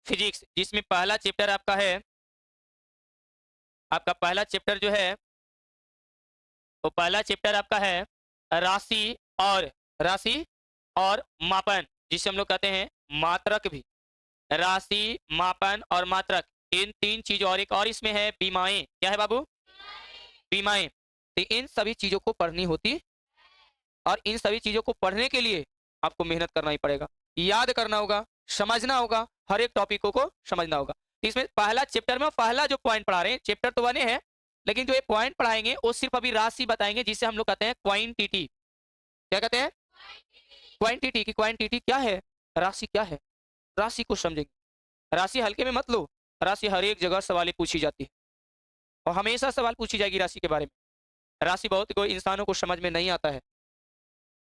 Physics, जिसमें पहला chapter आपका है, आपका पहला चैप्टर जो है वो पहला चैप्टर आपका है राशि और राशि और मापन, जिसे हम लोग कहते हैं मात्रक भी। राशि, मापन और मात्रक, इन तीन चीजों, और एक और इसमें है बीमाएं। क्या है बाबू? बीमाएं। तो इन सभी चीजों को पढ़नी होती, और इन सभी चीजों को पढ़ने के लिए आपको मेहनत करना ही पड़ेगा, याद करना होगा, समझना होगा, हर एक टॉपिकों को समझना होगा। इसमें पहला चैप्टर में पहला जो पॉइंट पढ़ा रहे हैं, चैप्टर तो बने हैं, लेकिन जो ये पॉइंट पढ़ाएंगे वो सिर्फ अभी राशि बताएंगे, जिसे हम लोग कहते हैं क्वांटिटी। क्या कहते हैं? क्वांटिटी। की क्वांटिटी क्या है, राशि क्या है, राशि को समझेंगे। राशि हल्के में मत लो, राशि हर एक जगह सवाल पूछी जाती है, और हमेशा सवाल पूछी जाएगी राशि के बारे में। राशि बहुत कोई इंसानों को समझ में नहीं आता है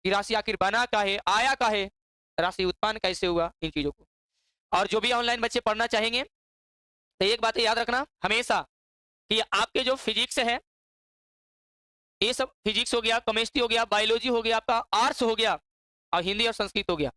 कि राशि आखिर बना का है, आया का है, राशि उत्पन्न कैसे हुआ, इन चीजों को। और जो भी ऑनलाइन बच्चे पढ़ना चाहेंगे तो एक बात याद रखना हमेशा कि आपके जो फिजिक्स है, ये सब फिजिक्स हो गया, केमिस्ट्री हो गया, बायोलॉजी हो गया, आपका आर्ट्स हो गया, और हिंदी और संस्कृत हो गया,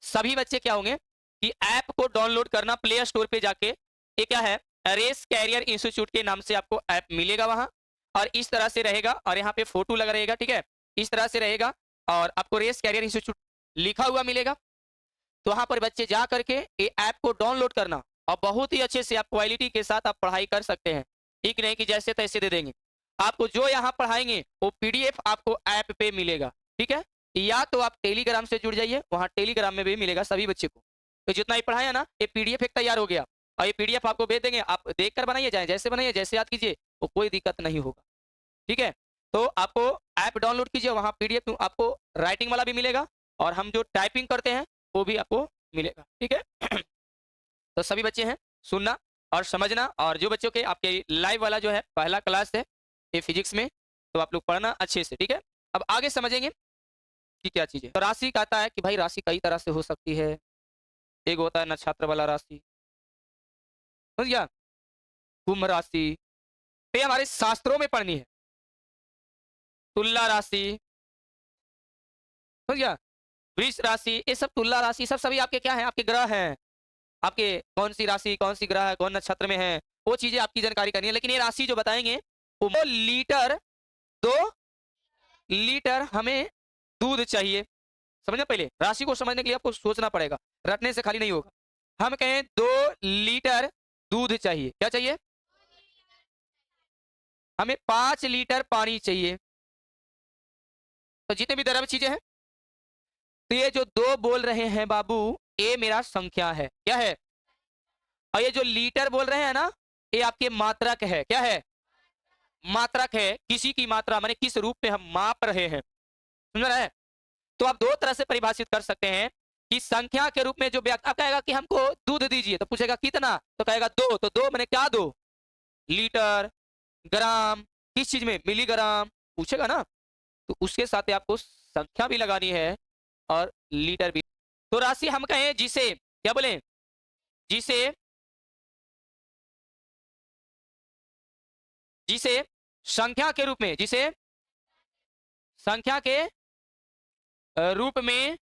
सभी बच्चे क्या होंगे कि ऐप को डाउनलोड करना प्ले स्टोर पे जाके। ये क्या है, रेस कैरियर इंस्टीट्यूट के नाम से आपको ऐप मिलेगा वहां, और इस तरह से रहेगा, और यहाँ पे फोटो लगा रहेगा, ठीक है, इस तरह से रहेगा, और आपको रेस कैरियर इंस्टीट्यूट लिखा हुआ मिलेगा। तो वहां पर बच्चे जा करके ये ऐप को डाउनलोड करना, और बहुत ही अच्छे से आप क्वालिटी के साथ आप पढ़ाई कर सकते हैं। ठीक नहीं कि जैसे तैसे दे देंगे, आपको जो यहाँ पढ़ाएंगे वो पीडीएफ आपको ऐप पे मिलेगा, ठीक है। या तो आप टेलीग्राम से जुड़ जाइए, वहां टेलीग्राम में भी मिलेगा सभी बच्चे को। तो जितना ही पढ़ाया ना, ये पीडीएफ एक तैयार हो गया, और ये पीडीएफ आपको भेज देंगे, आप देख कर बनाइए, जाए जैसे बनाइए, जैसे याद कीजिए, वो कोई दिक्कत नहीं होगा, ठीक है। तो आपको ऐप डाउनलोड कीजिए, वहां पीडीएफ आपको राइटिंग वाला भी मिलेगा, और हम जो टाइपिंग करते हैं वो भी आपको मिलेगा, ठीक है। तो सभी बच्चे हैं, सुनना और समझना, और जो बच्चों के आपके लाइव वाला जो है पहला क्लास है ये फिजिक्स में, तो आप लोग पढ़ना अच्छे से, ठीक है। अब आगे समझेंगे कि क्या चीज है। तो राशि कहता है कि भाई राशि कई तरह से हो सकती है। एक होता है नक्षत्र वाला राशि, समझ गया, कुंभ राशि, तो ये हमारे शास्त्रों में पढ़नी है। तुला राशि, समझ गया, वृष राशि, ये सब तुला राशि सब सभी आपके क्या है, आपके ग्रह हैं। आपके कौन सी राशि, कौन सी ग्रह है, कौन नक्षत्र में है, वो चीजें आपकी जानकारी करनी है। लेकिन ये राशि जो बताएंगे वो 2 लीटर, 2 लीटर हमें दूध चाहिए। समझना, पहले राशि को समझने के लिए आपको सोचना पड़ेगा, रटने से खाली नहीं होगा। हम कहें 2 लीटर दूध चाहिए, क्या चाहिए, हमें 5 लीटर पानी चाहिए। तो जितने भी द्रव्य चीजें हैं, तो ये जो दो बोल रहे हैं बाबू, ये मेरा संख्या है, क्या है, और ये जो लीटर बोल रहे हैं ना, ये आपके मात्रक है, क्या है, मात्रक है, किसी की मात्रा, माने किस रूप में हम माप रहे हैं, समझ रहे हैं। तो आप दो तरह से परिभाषित कर सकते हैं कि संख्या के रूप में जो व्यक्ति, अब कहेगा कि हमको दूध दीजिए, तो पूछेगा कितना, तो कहेगा 2, तो 2 मैंने क्या, 2 लीटर, ग्राम, किस चीज में, मिलीग्राम, पूछेगा ना, तो उसके साथ आपको संख्या भी लगानी है और लीटर भी। तो राशि हम कहें जिसे, क्या बोले, जिसे, जिसे संख्या के रूप में, जिसे संख्या के रूप में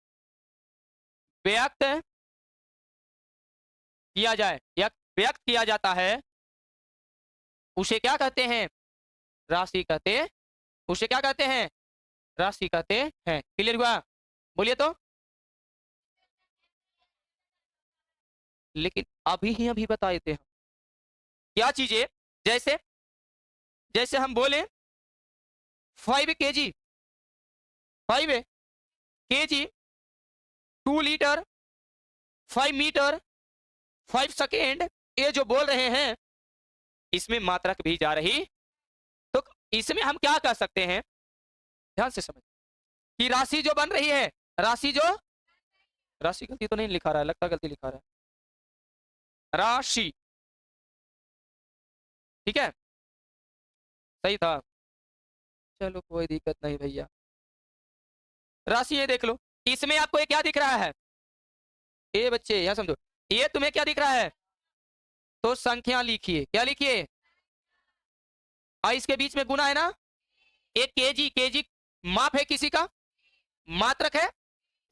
व्यक्त किया जाए या व्यक्त किया जाता है, उसे क्या कहते हैं, राशि कहते हैं। उसे क्या कहते हैं, राशि कहते हैं। क्लियर हुआ, बोलिए तो। लेकिन अभी ही अभी बता देते हैं क्या चीजें, जैसे जैसे हम बोले 5 kg, 5 kg, 2 litre, 5 metre, 5 second, ये जो बोल रहे हैं इसमें मात्रक भी जा रही। तो इसमें हम क्या कह सकते हैं, ध्यान से समझ, कि राशि जो बन रही है, राशि जो, राशि गलती तो नहीं लिखा रहा है, लगता गलती लिखा रहा है, राशि, ठीक है, सही था, चलो कोई दिक्कत नहीं भैया। राशि ये देख लो, इसमें आपको ये क्या दिख रहा है, ये बच्चे यहाँ समझो, ये तुम्हें क्या दिख रहा है, तो संख्या लिखिए, क्या लिखिए, और इसके बीच में गुना है ना, एक केजी, केजी माप है किसी का, मात्रक है,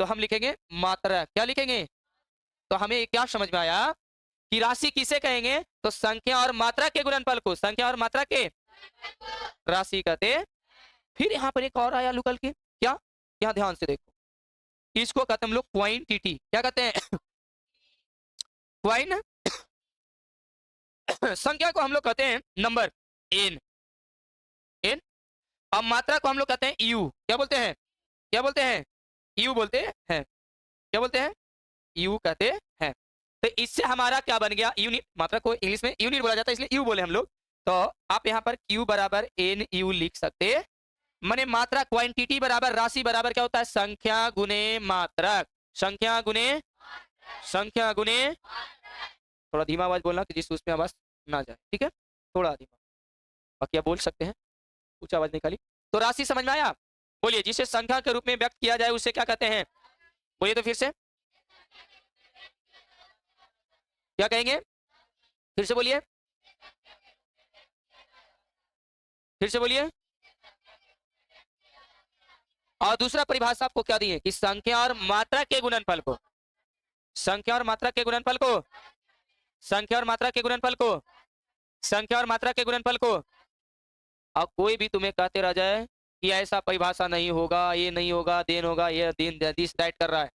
तो हम लिखेंगे मात्रक, क्या लिखेंगे। तो हमें क्या समझ में आया कि राशि किसे कहेंगे, तो संख्या और मात्रा के गुणनफल को, संख्या और मात्रा के राशि कहते हैं। फिर यहाँ पर एक और आया लुकल के, क्या, यहाँ ध्यान से देखो, इसको कहते हैं हम लोग क्वांटिटी। क्या कहते हैं? क्वाइन संख्या को हम लोग कहते हैं नंबर, एन, एन। अब मात्रा को हम लोग कहते हैं यू। क्या बोलते हैं? क्या बोलते हैं? यू बोलते हैं। क्या बोलते हैं? यू कहते हैं। तो इससे हमारा क्या बन गया? यूनिट। मात्रा को इंग्लिश में यूनिट बोला जाता है, इसलिए यू बोले हम लोग। तो आप यहाँ पर Q बराबर एन यू लिख सकते हैं। माने मात्रा, क्वांटिटी बराबर राशि बराबर क्या होता है? संख्या गुने मात्रक, संख्या गुने, संख्या गुने। थोड़ा धीमा आवाज बोलना कि जिस उसमें आवाज ना जाए, ठीक है? थोड़ा धीमा, बाकी आप बोल सकते हैं, ऊंचा आवाज निकाली। तो राशि समझ में आया? बोलिए, जिसे संख्या के रूप में व्यक्त किया जाए उसे क्या कहते हैं? बोलिए तो फिर से, क्या कहेंगे? फिर से बोलिए, फिर से बोलिए। और दूसरा परिभाषा आपको क्या दी है कि संख्या और मात्रा के गुणनफल को, संख्या और मात्रा के गुणनफल को, संख्या और मात्रा के गुणनफल को, संख्या और मात्रा के गुणनफल को। और कोई भी तुम्हें कहते रह जाए कि ऐसा परिभाषा नहीं होगा, ये नहीं होगा, देन होगा, ये दिन दिस डाइट कर रहा है,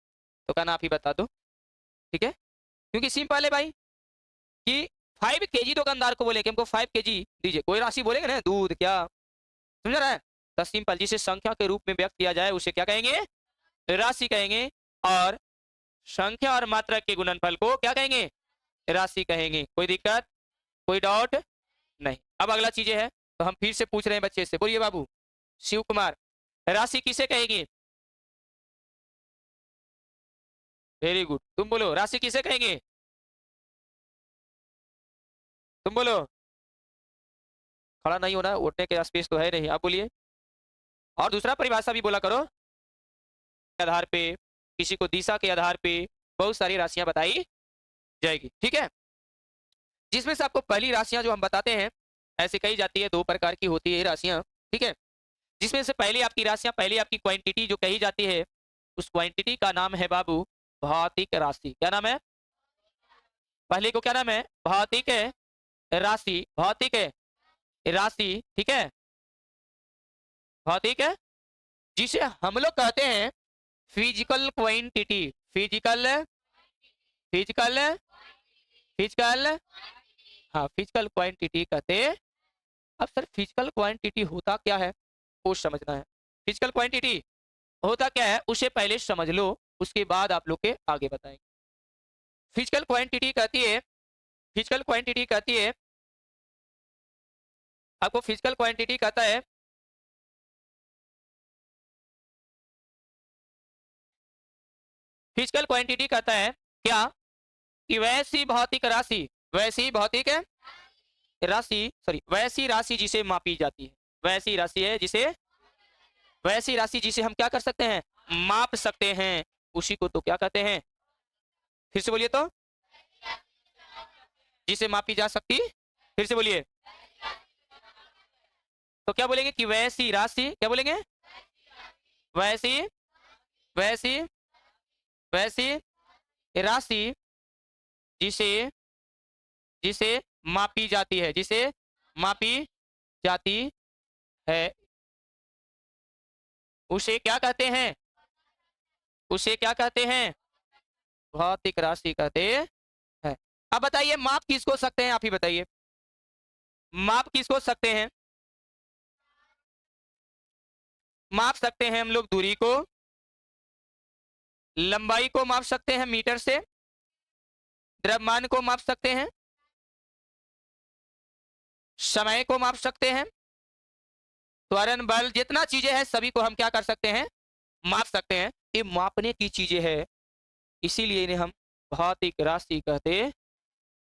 तो कहना आप ही बता दो, ठीक है? क्योंकि सिंपल है भाई कि 5 kg दुकानदार को बोले कि हमको 5 kg दीजिए, कोई राशि बोलेंगे ना, दूध क्या, समझ रहा है? तो सिंपल, जिसे संख्या के रूप में व्यक्त किया जाए उसे क्या कहेंगे? राशि कहेंगे। और संख्या और मात्रा के गुणनफल को क्या कहेंगे? राशि कहेंगे। कोई दिक्कत, कोई डाउट नहीं। अब अगला चीजें है, तो हम फिर से पूछ रहे हैं बच्चे से, बोलिए बाबू शिव कुमार, राशि किसे कहेंगे? वेरी गुड, तुम बोलो, राशि किसे कहेंगे? तुम बोलो, खड़ा नहीं होना, उठने के स्पेस तो है नहीं, आप बोलिए। और दूसरा परिभाषा भी बोला करो, आधार पे, किसी को दिशा के आधार पे बहुत सारी राशियां बताई जाएगी, ठीक है? जिसमें से आपको पहली राशियां जो हम बताते हैं, ऐसे कही जाती है, 2 प्रकार की होती है राशियां, ठीक है? जिसमें से पहली आपकी राशियां, पहली आपकी क्वांटिटी जो कही जाती है, उस क्वांटिटी का नाम है बाबू भौतिक राशि। क्या नाम है? पहले को क्या नाम है? भौतिक राशि, भौतिक राशि, ठीक है? भौतिक है, जिसे हम लोग कहते हैं physical quantity, physical, physical, physical, हाँ फिजिकल क्वांटिटी कहते हैं। अब सर फिजिकल क्वांटिटी होता क्या है वो समझना है। फिजिकल क्वांटिटी होता क्या है उसे पहले समझ लो, उसके बाद आप लोग के आगे बताएंगे। फिजिकल क्वांटिटी कहती है, फिजिकल क्वांटिटी कहती है, आपको फिजिकल क्वांटिटी कहता है फिजिकल क्वांटिटी कहता है क्या कि वैसी भौतिक राशि, वैसी भौतिक राशि, सॉरी वैसी राशि जिसे मापी जाती है, वैसी राशि है जिसे, वैसी राशि जिसे हम क्या कर सकते हैं? माप सकते हैं, उसी को तो क्या कहते हैं? फिर से बोलिए तो, जिसे मापी जा सकती, फिर से बोलिए, तो क्या बोलेंगे कि वैसी राशि, क्या बोलेंगे? वैसी, वैसी, वैसी राशि जिसे, जिसे मापी जाती है, जिसे मापी जाती है, उसे क्या कहते हैं? उसे क्या कहते हैं? भौतिक राशि कहते हैं। अब बताइए माप किसको सकते हैं, आप ही बताइए, माप किसको सकते हैं? माप सकते हैं हम लोग दूरी को, लंबाई को माप सकते हैं मीटर से, द्रव्यमान को माप सकते हैं, समय को माप सकते हैं, त्वरण बल, जितना चीजें हैं सभी को हम क्या कर सकते हैं? माप सकते हैं। ये मापने की चीजें है, इसीलिए इन्हें हम भौतिक राशि कहते हैं।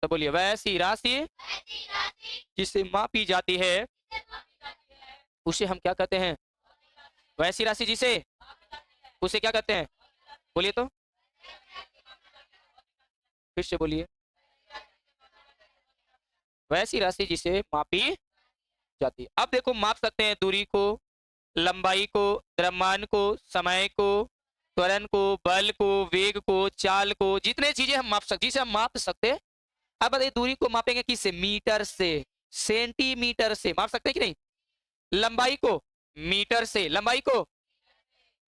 तो बोलिए, वैसी राशि जिसे मापी जाती है उसे हम क्या कहते हैं? वैसी राशि जिसे, उसे क्या कहते हैं? बोलिए तो, फिर से बोलिए, वैसी राशि जिसे मापी जाती है। अब देखो माप सकते हैं दूरी को, लंबाई को, द्रव्यमान को, समय को, त्वरण को, बल को, वेग को, चाल को, जितने चीजें हम माप सकते, जिसे हम माप सकते हैं। अब बताइए दूरी को मापेंगे किससे? मीटर से, सेंटीमीटर से माप सकते हैं कि नहीं? लंबाई को मीटर से, लंबाई को,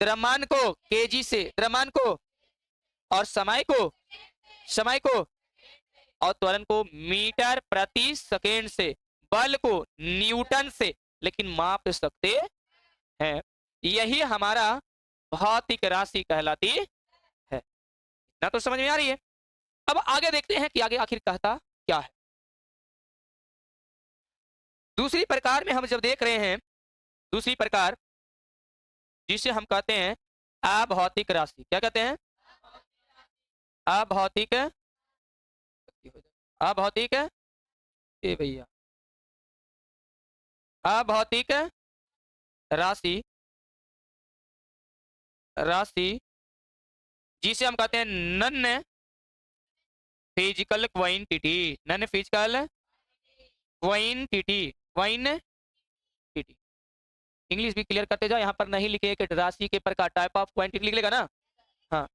द्रव्यमान को केजी से, द्रव्यमान को, और समय को, समय को, और त्वरण को मीटर प्रति सेकेंड से, बल को न्यूटन से, लेकिन माप सकते हैं। यही हमारा भौतिक राशि कहलाती है। ना तो समझ में आ रही है? अब आगे देखते हैं कि आगे आखिर कहता क्या है। दूसरी प्रकार में हम जब देख रहे हैं, दूसरी प्रकार जिसे हम कहते हैं अभौतिक राशि, क्या कहते हैं? अभौतिक, अभौतिक, ए भैया, अभौतिक राशि, राशि जिसे हम कहते हैं non physical quantity, non physical quantity, quantity. English भी क्लियर करते जाओ, यहाँ पर नहीं लिखे कि राशि के प्रकार, टाइप ऑफ क्वांटिटी लिख लेगा ना। हाँ,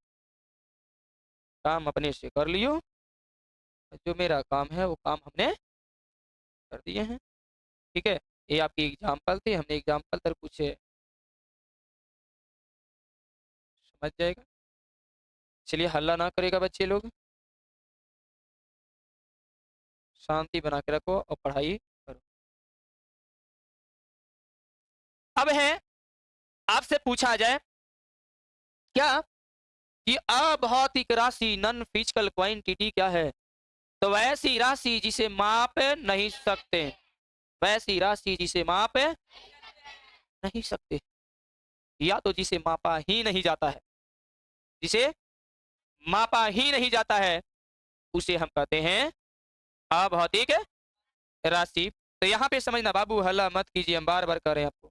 काम अपने से कर लियो, जो मेरा काम है वो काम हमने कर दिए हैं। ठीक है, ये आपकी एग्जाम्पल थी, हमने एग्जाम्पल तर कुछ समझ जाएगा। चलिए हल्ला ना करेगा बच्चे लोग, शांति बना के रखो और पढ़ाई करो। अब है आपसे पूछा जाए क्या कि अभौतिक राशि नॉन फिजिकल क्वांटिटी क्या है? तो वैसी राशि जिसे माप नहीं सकते, वैसी राशि जिसे माप नहीं सकते, या तो जिसे मापा ही नहीं जाता है, जिसे मापा ही नहीं जाता है, उसे हम कहते हैं अभौतिक राशि। तो यहाँ पे समझना बाबू, हल्ला मत कीजिए, हम बार बार कर रहे हैं आपको।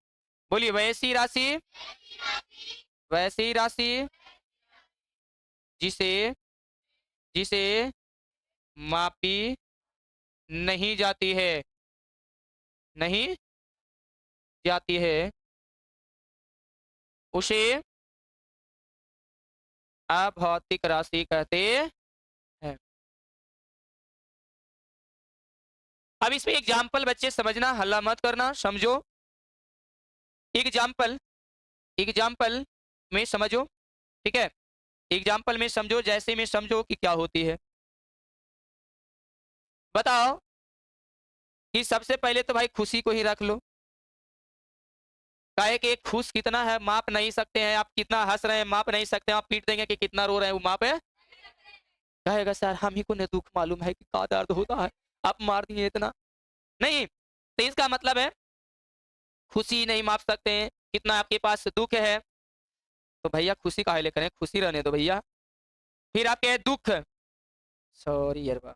बोलिए, वैसी राशि, वैसी राशि जिसे, जिसे मापी नहीं जाती है, नहीं जाती है, उसे अभौतिक राशि कहते हैं। अब इसमें एग्जाम्पल बच्चे समझना, हल्ला मत करना, समझो। एग्जाम्पल, एग्जाम्पल में समझो, ठीक है, एग्जाम्पल में समझो, जैसे में समझो कि क्या होती है। बताओ कि सबसे पहले तो भाई खुशी को ही रख लो। काहे कि खुश कितना है माप नहीं सकते हैं, आप कितना हंस रहे हैं माप नहीं सकते हैं, आप पीट देंगे कि कितना रो रहे हैं वो माप है? कहेगा सर हम ही को न दुख मालूम है कि क्या दर्द होता है, आप मार दिए इतना। नहीं, तो इसका मतलब है खुशी नहीं माप सकते हैं, कितना आपके पास दुख है, तो भैया खुशी काहे ले करें, खुशी रहने दो भैया। फिर आपके दुख, सॉरी यार,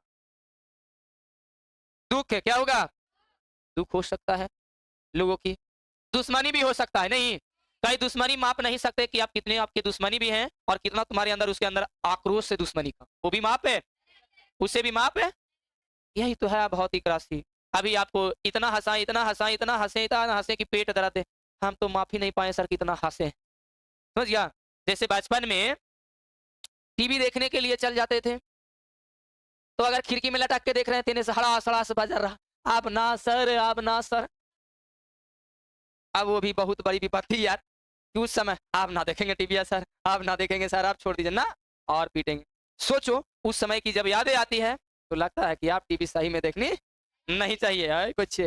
दुख क्या होगा? दुख हो सकता है लोगों की, दुश्मनी भी हो सकता है। नहीं, कई दुश्मनी माप नहीं सकते कि आप कितने आपके दुश्मनी भी हैं और कितना तुम्हारे अंदर उसके अंदर आक्रोश से दुश्मनी का, वो भी माप है, उससे भी माप है। यही तो है भौतिक राशि। अभी आपको इतना हंसा, इतना हंसा, इतना हंसे, इतना हंसे कि पेट दर्द है, हम तो माफ ही नहीं पाए सर कितना हंसे। समझ गया? जैसे बचपन में टीवी देखने के लिए चल जाते थे, तो अगर खिड़की में लटक के देख रहे हैं, तेने से हड़ास हड़ास बजा रहा, आप ना सर, आप ना सर। अब वो भी बहुत बड़ी विपत्ति यार कि उस समय आप ना देखेंगे टीवी सर, आप ना देखेंगे सर, आप छोड़ दीजिए ना, और पीटेंगे। सोचो उस समय की जब यादें आती है तो लगता है कि आप टीवी सही में देखनी नहीं चाहिए है कुछ।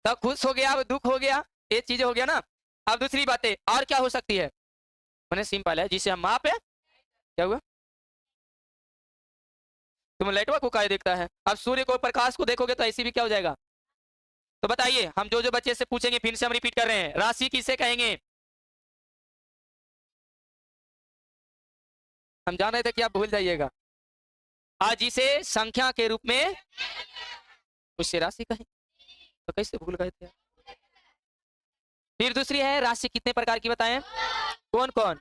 तब खुश हो गया, अब दुख हो गया, ये चीजें हो गया ना। अब दूसरी बातें और क्या हो सकती है? मैंने सिंपल है, जिसे हम माप है, क्या हुआ? तुम लाइटवा को काय देखता है, अब सूर्य को प्रकाश को देखोगे तो ऐसी भी क्या हो जाएगा? तो बताइए, हम जो जो बच्चे से पूछेंगे फिर से हम रिपीट कर रहे हैं, राशि किसे कहेंगे? हम जान रहे थे कि आप भूल जाइएगा। आज जिसे संख्या के रूप में, उससे राशि कहें, तो कैसे भूल गए थे? फिर दूसरी है राशि कितने प्रकार की बताएं? कौन कौन?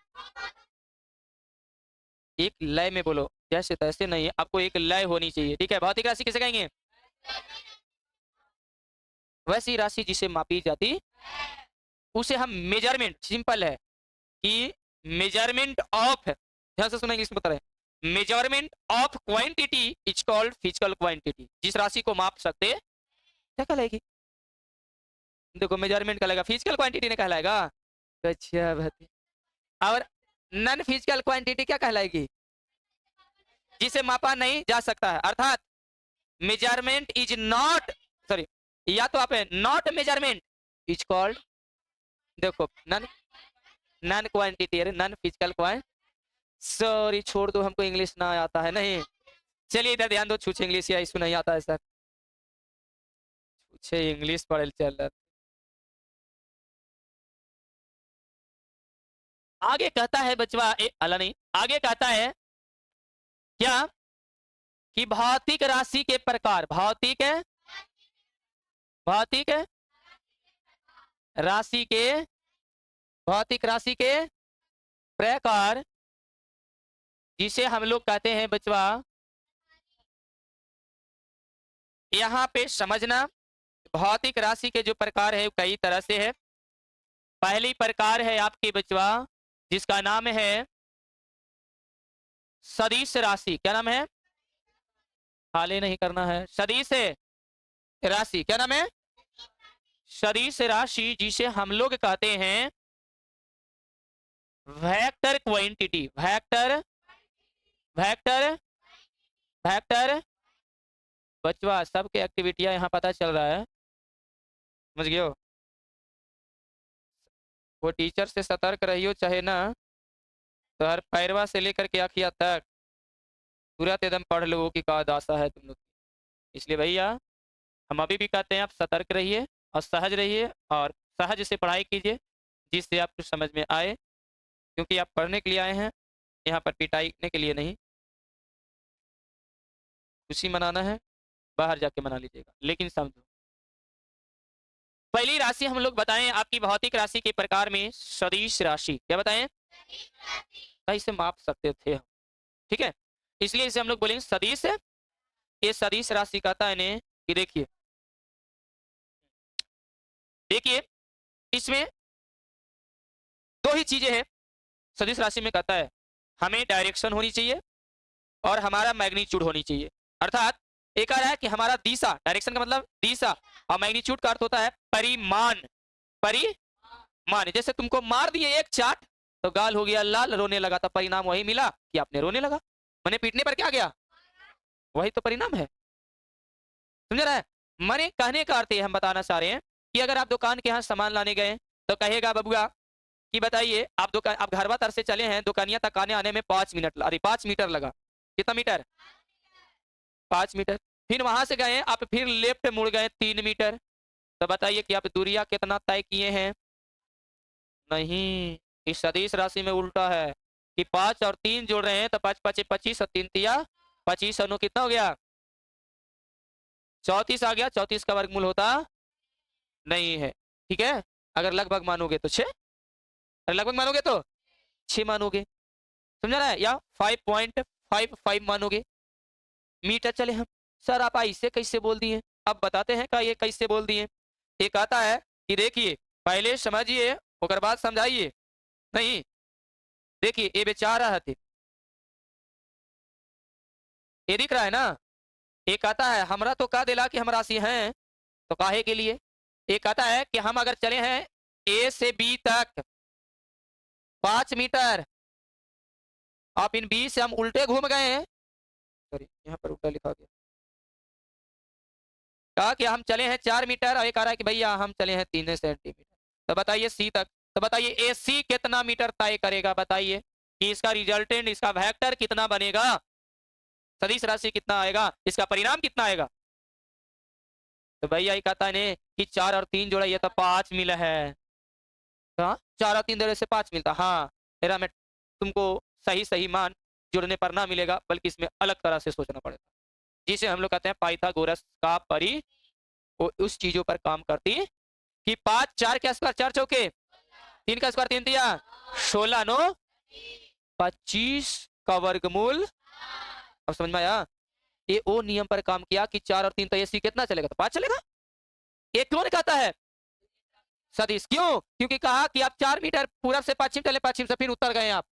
एक लय में बोलो, जैसे तैसे नहीं, आपको एक लय होनी चाहिए, ठीक है। भौतिक राशि किसे कहेंगे? वैसी राशि जिसे मापी जाती, उसे हम मेजरमेंट, सिंपल है कि मेजरमेंट ऑफ, ध्यान से सुना, इंग्लिश में बता रहे हैं, measurement of quantity is called physical quantity. जिस राशि को माप सकते क्या कहलाएगी? देखो मेजरमेंट कहलाएगा, फिजिकल क्वांटिटी ने कहलाएगा। अच्छा भाई, और नॉन फिजिकल क्वांटिटी क्या कहलाएगी? जिसे मापा नहीं जा सकता है, अर्थात मेजरमेंट इज नॉट, सॉरी, या तो आप नॉट मेजरमेंट इज कॉल्ड, देखो नॉन नॉन क्वांटिटी है, नॉन फिजिकल क्वांटिटी। सॉरी छोड़ दो, हमको इंग्लिश ना आता है। नहीं, चलिए इधर ध्यान दो, छूछे इंग्लिश या इसको नहीं आता है सर, छूछे इंग्लिश पढ़े चल रहा। आगे कहता है बचवा, अल्लाह नहीं, आगे कहता है क्या कि भौतिक राशि के प्रकार, भौतिक है, भौतिक है राशि के, भौतिक राशि के प्रकार, जिसे हम लोग कहते हैं बचवा, यहाँ पे समझना, भौतिक राशि के जो प्रकार है कई तरह से है। पहली प्रकार है आपके बचवा जिसका नाम है सदिश राशि। क्या नाम है? खाली नहीं करना है, सदिश राशि। क्या नाम है? सदिश राशि, जिसे हम लोग कहते हैं vector quantity. Vector, vector, vector बचवा सबके एक्टिविटियां यहाँ पता चल रहा है, समझ गए हो? वो टीचर से सतर्क रहियो, चाहे ना तो हर पैरवा से लेकर के आखिया तक तुरंत एकदम पढ़ लो कि का दासा है तुम लोग। इसलिए भैया हम अभी भी कहते हैं आप सतर्क रहिए और सहज रहिए और सहज से पढ़ाई कीजिए, जिससे आपको समझ में आए, क्योंकि आप पढ़ने के लिए आए हैं, यहाँ पर पिटाईने के लिए नहीं। खुशी मनाना है बाहर जाके मना लीजिएगा, लेकिन समझो। पहली राशि हम लोग बताएं आपकी भौतिक राशि के प्रकार में सदिश राशि। क्या बताएं? इसे माप सकते थे हम, ठीक है, इसलिए इसे हम लोग बोलेंगे सदिश। ये सदिश राशि कहता है ने कि देखिए, देखिए इसमें दो ही चीजें हैं सदिश राशि में। कहता है हमें डायरेक्शन होनी चाहिए और हमारा मैग्नीट्यूड होनी चाहिए। अर्थात एक आ रहा है कि हमारा दिशा, डायरेक्शन का मतलब दिशा, और मैग्नीट्यूड का अर्थ होता है परिमाण। परिमाण, जैसे तुमको मार दिए एक चाट तो गाल हो गया लाल, रोने लगा, तो परिणाम वही मिला कि आपने रोने लगा। मैंने पीटने पर क्या गया, वही तो परिणाम है। समझ रहा है? मैंने कहने का अर्थ हम बताना चाह रहे हैं कि अगर आप दुकान के यहाँ सामान लाने गए तो कहेगा बबुआ कि बताइए आप दुकान, आप घरवा तर से चले हैं, दुकानिया तक आने में 5 मिनट, अरे 5 मीटर लगा। कितना मीटर? 5 मीटर। फिर वहां से गए आप, फिर लेफ्ट मुड़ गए 3 मीटर, तो बताइए कि आप दूरिया कितना तय किए हैं? नहीं, इस सदिश राशि में उल्टा है कि 5 और 3 जोड़ रहे हैं तो 5 5 25 और 3 तिया 25, अनु कितना हो गया? 34 आ गया। 34 का वर्गमूल होता नहीं है, ठीक है। अगर लगभग मानोगे तो 6, अगर लगभग मानोगे तो 6 मानोगे, समझ रहा है? या 5.55 मानोगे। मीटर चले हम, सर आप ऐसे कैसे बोल दिए? अब बताते हैं का ये कैसे बोल दिए। एक आता है कि देखिए पहले समझिए और बाद समझाइए। नहीं, देखिए ये बेचारा है, ये दिख रहा है ना। एक आता है हमरा तो कह दिला कि हम राशि हैं, तो काहे के लिए। एक आता है कि हम अगर चले हैं ए से बी तक 5 मीटर, आप इन बी से हम उल्टे घूम गए हैं, सॉरी यहाँ पर उल्टा लिखा गया, कहा कि हम चले हैं 4 मीटर, और एक आ रहा है कि भैया हम चले हैं 3 सेंटीमीटर। तो बताइए सी तक, तो बताइए ए सी कितना मीटर तय करेगा? बताइए कि इसका रिजल्टेंट, इसका वेक्टर कितना बनेगा, सदिश राशि कितना आएगा, इसका परिणाम कितना आएगा। तो भैया कहता है कि 4 और 3 जोड़ा, ये तो 5 मिला है। हाँ, 4 और 3 जोड़े से 5 मिलता। हाँ तेरा, मैं तुमको सही सही मान जुड़ने पर ना मिलेगा, बल्कि इसमें अलग तरह से सोचना पड़ेगा, जिसे हम लोग कहते हैं पाइथागोरस का परि, वो उस चीजों पर काम करती कि 5 4 के स्क्वायर 4 चौके, 3 का स्क्वायर 3 तिया 16 नो 25 का वर्गमूल। अब समझ में आया? ये वो नियम पर काम किया कि 4 और 3 तो ये सी कितना चलेगा, तो 5 चलेगा। ये क्यों कहता है सदिश? क्यों? क्योंकि कहा कि आप 4 मीटर पूरब से पश्चिम चले, पश्चिम से फिर उत्तर गए आप,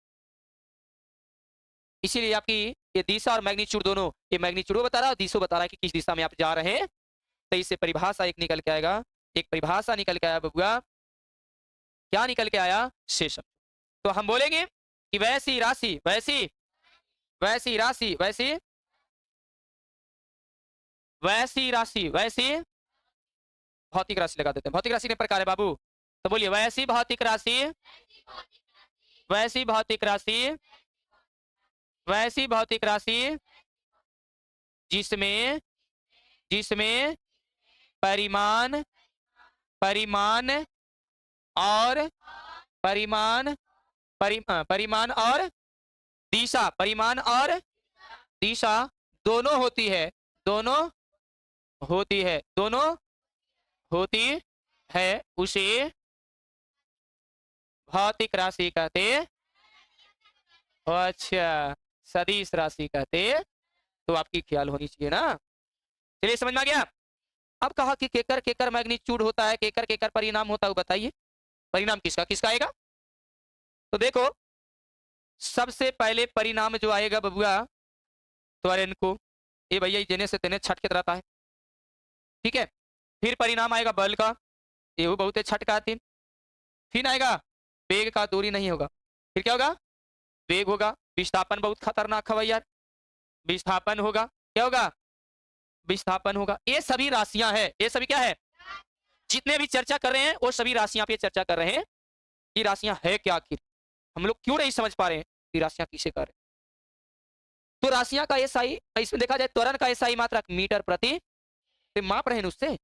इसीलिए आपकी ये दिशा और मैग्नीट्यूड दोनों, ये मैग्नीट्यूड बता रहा है, दिशा बता रहा है कि किस दिशा में आप जा रहे हैं। तो इससे परिभाषा एक निकल के आएगा, एक परिभाषा निकल के आया बबुआ। क्या निकल के आया? शेषम। तो हम बोलेंगे कि वैसी राशि, वैसी वैसी राशि, वैसी राशि, वैसी भौतिक राशि लगा देते हैं। भौतिक राशि के प्रकार है बाबू, तो बोलिए वैसी भौतिक राशि, वैसी भौतिक राशि, वैसी भौतिक राशि जिसमें जिसमें परिमाण परिमाण और परिमाण परिमाण और दिशा, परिमाण और दिशा दोनों होती है, दोनों होती है, दोनों होती है, उसे भौतिक राशि कहते। अच्छा, सदिश राशि कहते। तो आपकी ख्याल होनी चाहिए ना। चलिए समझ में आ गया। अब कहा कि केकर केकर मैग्नीट्यूड होता है, केकर केकर परिणाम होता है, वो बताइए परिणाम किसका किसका आएगा। तो देखो सबसे पहले परिणाम जो आएगा बबुआ, तो अरे इनको ये भैया जेने से तेने छटके रहता है, ठीक है। फिर परिणाम आएगा बल का, ये वो बहुत छटका तीन। फिर आएगा वेग का, दूरी नहीं होगा। फिर क्या होगा? वेग होगा। विस्थापन बहुत खतरनाक है यार, विस्थापन होगा। क्या होगा? विस्थापन होगा। ये सभी राशियां हैं, ये सभी क्या है, जितने भी चर्चा कर रहे हैं वो सभी राशियां पे चर्चा कर रहे हैं। ये राशियां है क्या आखिर, हम लोग क्यों नहीं समझ पा रहे हैं कि राशियां किसे कर रहे हैं। तो राशियां का एसआई, इसमें देखा जाए त्वरण का एसआई मात्रक मीटर प्रति, तो माप रहे हैं उससे,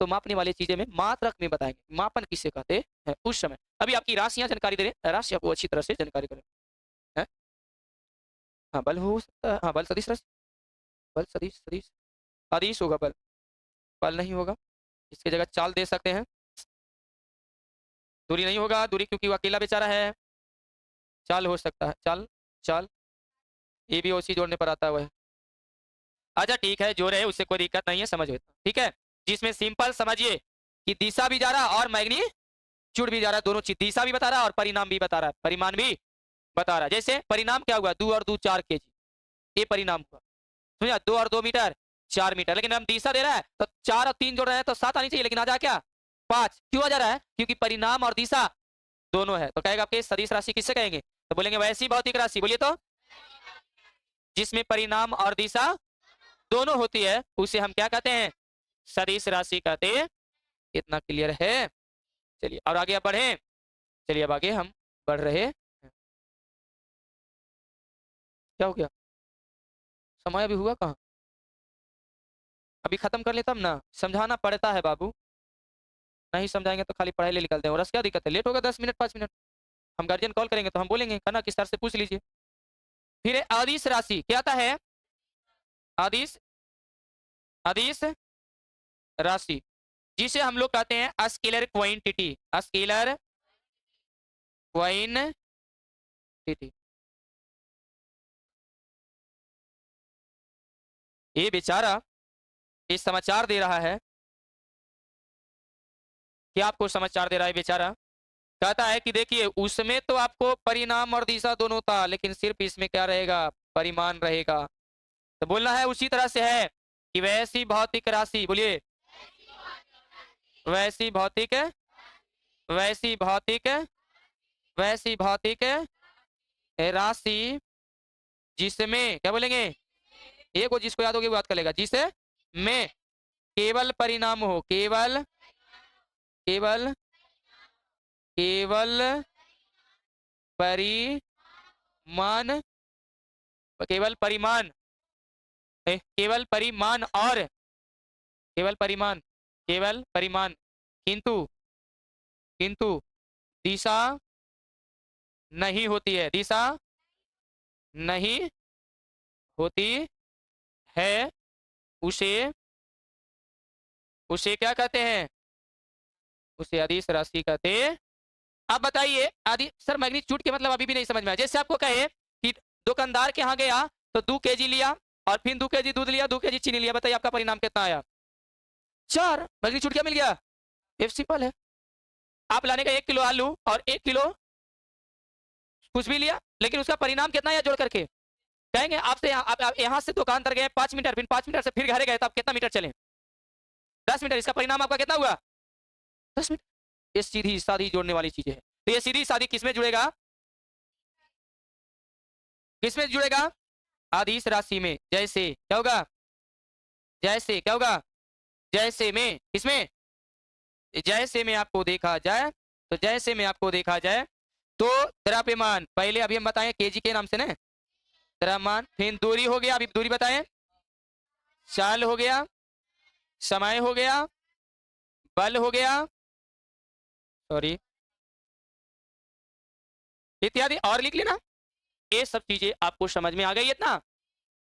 तो मापने वाली चीजें में मात्रक में बताएंगे मापन किसे कहते हैं उस समय। अभी आपकी राशियां जानकारी दे रहे हैं, राशियां को अच्छी तरह से जानकारी करें। है? हाँ बल हो सकता है, हाँ बल सदिश राशि, बल सदिश सदिश सदिश होगा बल, बल नहीं होगा। इसकी जगह चाल दे सकते हैं। दूरी नहीं होगा, दूरी क्योंकि वो अकेला बेचारा है। चाल हो सकता है, चाल चाल ये भी ओसी जोड़ने पर आता है वह। अच्छा ठीक है, जो रहे उससे कोई दिक्कत नहीं है, समझ गए ठीक है। जिसमें सिंपल समझिए कि दिशा भी जा रहा और मैग्नीट्यूड भी जा रहा है, दोनों चीज, दिशा भी बता रहा है और परिणाम भी बता रहा है, परिमाण भी बता रहा है। जैसे परिणाम क्या हुआ, 2 और 2 4 kg, ये परिणाम हुआ, समझा। 2 और 2 मीटर 4 मीटर। लेकिन हम दिशा दे रहा है तो 4 और 3 जोड़ रहे हैं तो 7 आनी चाहिए, लेकिन आ जा क्या 5, क्यों आ जा रहा है? क्योंकि परिणाम और दिशा दोनों है। तो कहेगा आपके सदिश राशि किससे कहेंगे, तो बोलेंगे वैसी भौतिक राशि। बोलिए तो, जिसमें परिणाम और दिशा दोनों होती है उसे हम क्या कहते हैं, सदिश राशि कहते हैं। इतना क्लियर है। चलिए और आगे आप बढ़े। चलिए अब आगे हम बढ़ रहे हैं। क्या हो गया, समय अभी हुआ कहाँ, अभी खत्म कर ले तब ना, समझाना पड़ता है बाबू, नहीं समझाएंगे तो खाली पढ़ाई ले निकलते हैं। और क्या दिक्कत है, लेट होगा 10 मिनट 5 मिनट, हम गार्जियन कॉल करेंगे तो हम बोलेंगे है ना, किस तरह से पूछ लीजिए। फिर आदिश राशि क्या आता है, आदिश आदिश राशि जिसे हम लोग कहते हैं स्केलर क्वांटिटी, स्केलर क्वांटिटी। ये बेचारा ये समाचार दे रहा है, क्या आपको समाचार दे रहा है बेचारा, कहता है कि देखिए उसमें तो आपको परिणाम और दिशा दोनों था, लेकिन सिर्फ इसमें क्या रहेगा, परिमाण रहेगा। तो बोलना है उसी तरह से है कि वैसी भौतिक राशि, बोलिए वैसी भौतिक, वैसी भौतिक, वैसी भौतिक राशि जिसमें क्या बोलेंगे, एक वो जिसको याद होगी वो याद कर लेगा, जिसे में केवल परिणाम हो, केवल केवल केवल परिमाण, केवल परिमाण, केवल परिमाण और केवल परिमाण, केवल परिमाण, किंतु किंतु दिशा नहीं होती है, दिशा नहीं होती है, उसे उसे क्या कहते हैं, उसे अदिश राशि कहते हैं। अब बताइए आदि सर मैग्नीट्यूड के मतलब अभी भी नहीं समझ में आया। जैसे आपको कहे कि दुकानदार के यहाँ गया तो 2 kg लिया और फिर 2 kg दूध लिया, 2 kg चीनी लिया, बताइए आपका परिणाम कितना आया, 4। मैग्नीट्यूड क्या मिल गया, ये सिंपल है। आप लाने का 1 किलो आलू और 1 किलो कुछ भी लिया, लेकिन उसका परिणाम कितना आया जोड़ करके, कहेंगे आपसे आप यहाँ से दुकान तक गए 5 मीटर, फिर 5 मीटर से फिर घर गए तो आप कितना मीटर चले? 10 मीटर। इसका परिणाम आपका कितना हुआ? 10 मीटर। ये सीधी साधी जोड़ने वाली चीजें है। तो ये सीधी साधी किसमें जुड़ेगा? किसमें जुड़ेगा? आदिश राशि में। जैसे क्या होगा? जैसे क्या होगा? जैसे में किसमें? जैसे में आपको देखा जाए तो जैसे में आपको देखा जाए तो द्रव्यमान पहले अभी हम बताएं केजी के नाम से ना, द्रव्यमान, फिर दूरी हो गया, अभी दूरी बताएं, चाल हो गया, समय हो गया, बल हो गया, सॉरी, इत्यादि। और लिख लेना। ये सब चीजें आपको समझ में आ गई इतना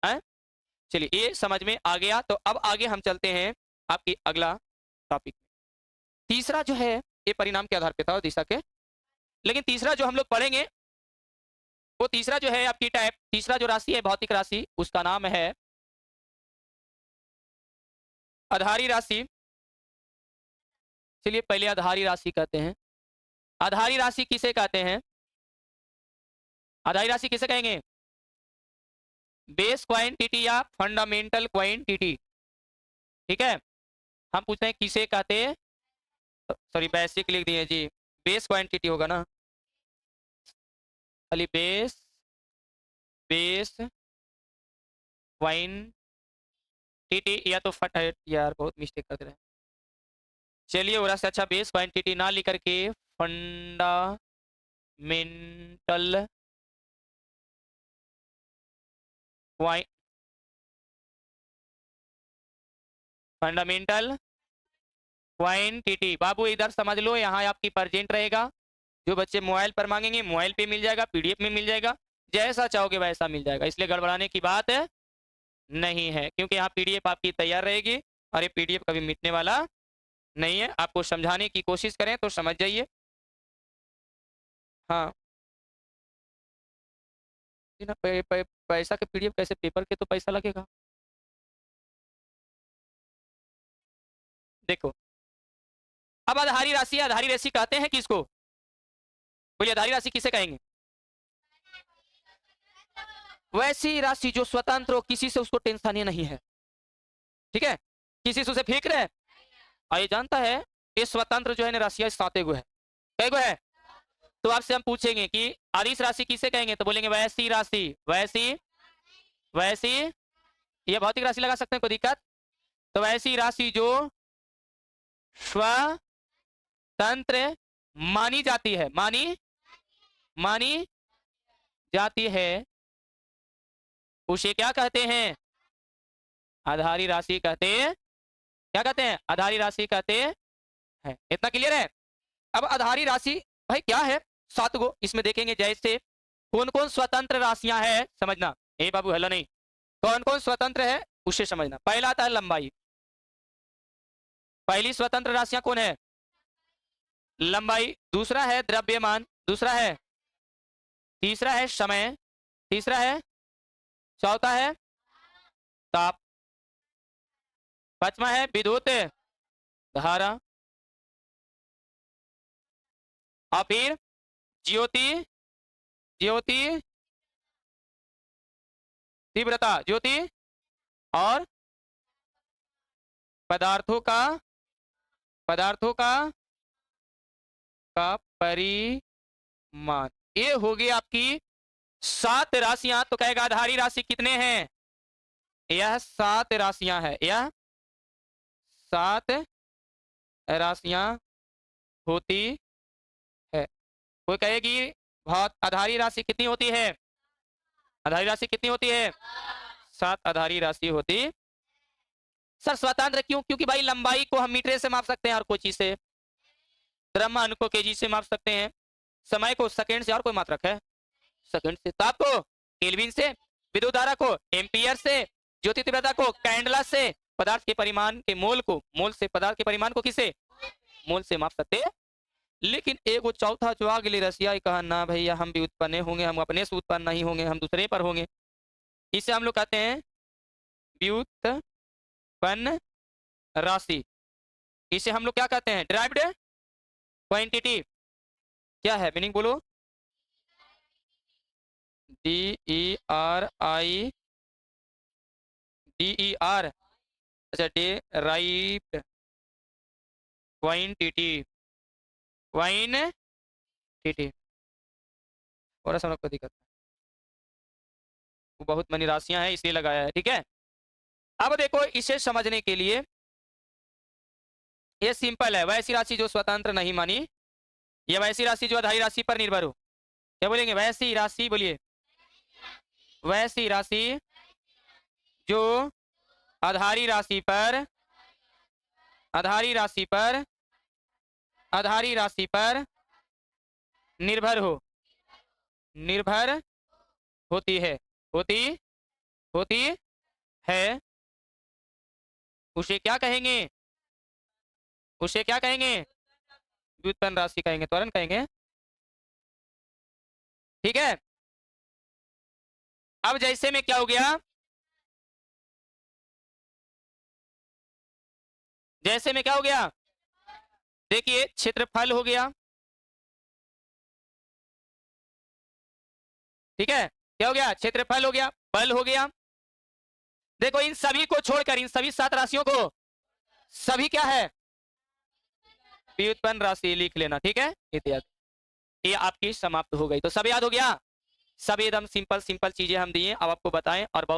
है? चलिए ये समझ में आ गया तो अब आगे हम चलते हैं आपकी अगला टॉपिक। तीसरा जो है ये परिणाम के आधार पर था दिशा के, लेकिन तीसरा जो हम लोग पढ़ेंगे वो तीसरा जो है आपकी टाइप, तीसरा जो राशि है भौतिक राशि, उसका नाम है आधारी राशि। चलिए पहले आधारी राशि कहते हैं। आधारी राशि किसे कहते हैं? आधारी राशि किसे कहेंगे? बेस क्वांटिटी या फंडामेंटल क्वांटिटी। ठीक है, हम पूछते हैं किसे कहते हैं? सॉरी बेसिक लिख दिए जी, बेस क्वांटिटी होगा ना खाली, बेस, बेस क्वांटिटी या तो यार बहुत मिस्टेक कर दे रहे हैं। चलिए और से अच्छा बेस क्वांटिटी ना लिख करके फंडामेंटल फंडामेंटल क्वांटिटी। बाबू इधर समझ लो, यहाँ आपकी प्रेजेंट रहेगा। जो बच्चे मोबाइल पर मांगेंगे मोबाइल पे मिल जाएगा, पीडीएफ में मिल जाएगा, जैसा चाहोगे वैसा मिल जाएगा, इसलिए गड़बड़ाने की बात नहीं है, क्योंकि यहाँ पीडीएफ आपकी तैयार रहेगी और ये पीडीएफ कभी मिटने वाला नहीं है। आपको समझाने की कोशिश करें तो समझ जाइए। हाँ ये ना पैसा के पीडीएफ कैसे, पेपर के तो पैसा लगेगा। देखो अब आधारी राशि, आधारी राशि कहते हैं किसको? बोलिए आधारी राशि किसे कहेंगे? वैसी राशि जो स्वतंत्र हो, किसी से उसको टेंशन ही नहीं है। ठीक है, किसी से उसे फिक्र है। और ये जानता है ये स्वतंत्र जो है ना राशियां 7 गो है। कै गो है? तो आपसे हम पूछेंगे कि आदिश राशि किसे कहेंगे, तो बोलेंगे वैसी राशि। वैसी, वैसी, ये भौतिक राशि लगा सकते हैं, कोई दिक्कत? तो वैसी राशि जो स्वतंत्र मानी जाती है, मानी जाती है, उसे क्या कहते हैं? आधारी राशि कहते हैं। क्या कहते हैं? आधारी राशि कहते हैं। इतना क्लियर है? अब आधारी राशि भाई क्या है? 7 गो। इसमें देखेंगे जैसे कौन कौन स्वतंत्र राशियां हैं, समझना। ए बाबू हेलो नहीं, कौन कौन स्वतंत्र है उसे समझना। पहला आता है लंबाई। पहली स्वतंत्र राशियां कौन है? लंबाई। दूसरा है द्रव्यमान। दूसरा है, तीसरा है समय। तीसरा है, चौथा है ताप। पांचवा है विद्युत धारा। और फिर ज्योति, ज्योति तीव्रता, ज्योति और पदार्थों का, पदार्थों का परिमाण। ये होगी आपकी 7 राशियां। तो कहेगा आधारी राशि कितने हैं? यह 7 राशियां है, यह 7 राशियां होती है। कोई कहेगी बहुत आधारी राशि कितनी होती है? आधारी राशि कितनी होती है? 7 आधारी राशि होती। सर स्वतंत्र क्यों? क्योंकि भाई लंबाई को हम मीटर से माप सकते हैं और कोई चीज से, द्रव्यमान को केजी से माप सकते हैं, समय को सेकंड से, और कोई मात्रक है सेकंड से, ताप को केल्विन से, विद्युत धारा को एम्पियर से, ज्योति तीव्रता को कैंडला से, पदार्थ के परिमाण के मोल को, मोल से पदार्थ के परिमाण को किसे? मोल से माप सकते हैं। लेकिन एक वो चौथा जो आगे ले रसिया कहा ना भैया हम भी उत्पन्न होंगे, हम अपने से उत्पन्न नहीं होंगे, हम दूसरे पर होंगे। इसे हम लोग कहते हैं व्युत्पन्न राशि। इसे हम लोग क्या कहते हैं? Derived quantity. क्या है मीनिंग बोलो? DER अच्छा डेराइव्ड क्वांटिटी क्वांटिटी थोड़ा सा हम लोग को दिक्कत है, वो बहुत मनी राशियां हैं इसलिए लगाया है, ठीक है। अब देखो इसे समझने के लिए ये सिंपल है, वैसी राशि जो स्वतंत्र नहीं मानी या वैसी राशि जो आधारी राशि पर निर्भर हो, क्या बोलेंगे, वैसी राशि, बोलिए वैसी राशि जो आधारी राशि पर आधारी राशि पर आधारी राशि पर निर्भर हो, निर्भर होती है, होती होती है, उसे क्या कहेंगे, उसे क्या कहेंगे, व्युत्पन्न राशि कहेंगे, त्वरण कहेंगे, ठीक है। अब जैसे में क्या हो गया, जैसे में क्या हो गया, देखिए क्षेत्रफल हो गया, ठीक है, क्या हो गया, क्षेत्रफल हो गया, बल हो गया। देखो इन सभी को छोड़कर, इन सभी 7 राशियों को, सभी क्या है, व्युत्पन्न राशि लिख लेना, ठीक है, इत्यादि। ये आपकी समाप्त हो गई, तो सब याद हो गया, सब एकदम सिंपल सिंपल चीजें हम दिए, अब आपको बताएं और बहुत